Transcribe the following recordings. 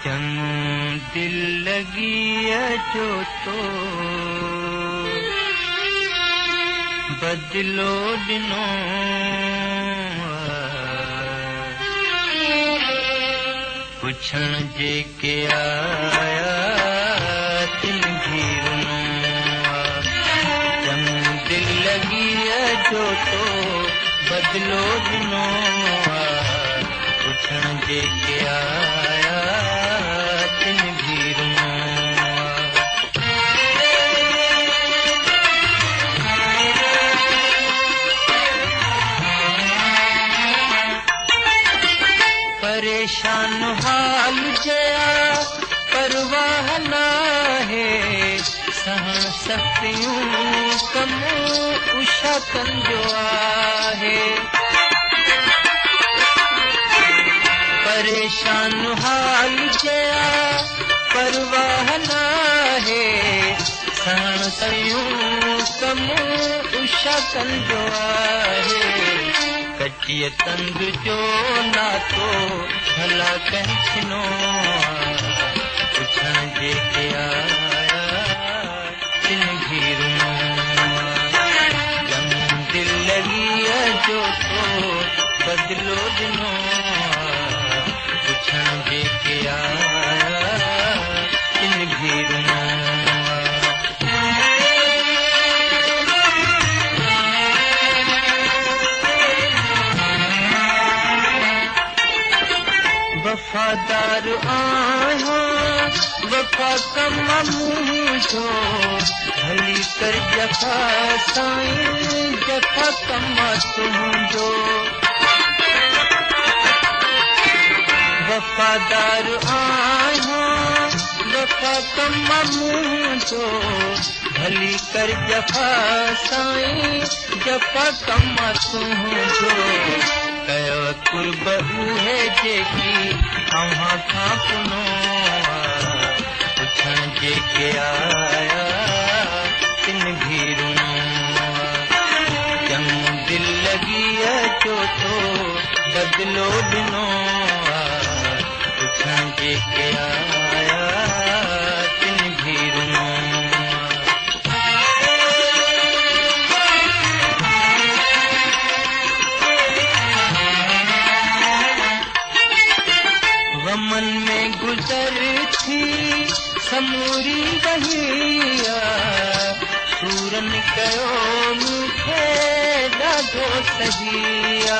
चंग दिल लगी जो तो बदलो दिनो पुछण जे के आया तिन घिरनो चंग दिल लगी जो तो बदलो दिनो पुछण जे के आया तिन घिरनो परेशान हाल जया परवाह नाहे सहन सकतियूं कम उषा कंजो आहे परेशान हाल जया परवाह नाहे सहन सकतियूं कम उषा कंजो आहे कचिय तंग जो नातो भला कंचनो पुछण जे के आया तिन घिरनो जंग दिल लगी जो तो बदलो दिनो पुछण जे के आया तिन घिरनो वफादार आया वफा कम मुझो भली कर जफा साईं जफा कम तुझो वफादार आया वफा कम मुझो भली कर जफा साईं जफा कम तुझो कयो कुर्ब उहे जेकी अव्हां खां पुनो पुछण जे के आया तिन घिरनो चंग दिल लगी जो तो बदलो दिनो पुछण जे के आया तिन घिरनो गमन में गुजर थी समूरी बहिया सूरन कयो मूंखे ॾाढो सहिया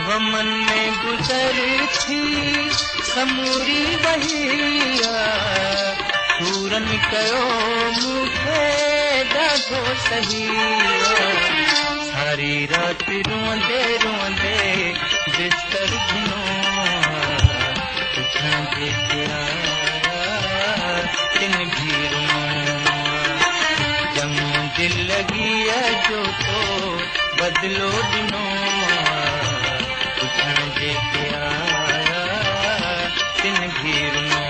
गमन में गुजर थी समूरी बहिया सूरन कयो मूंखे ॾाढो सहिया सारी रात रोंदे रोंदे बिस्तर घिनो पुछण जे के आया तिन घिरनो जंग दिल लगी जो तो बदलो दिनो पुछण जे के आया तिन घिरनो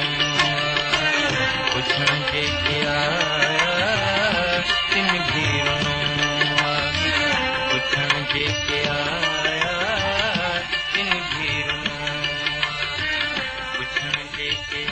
पुछण जे के आया तिन घिरनो पुछण जे के आया तिन घिरनो पुछण जे के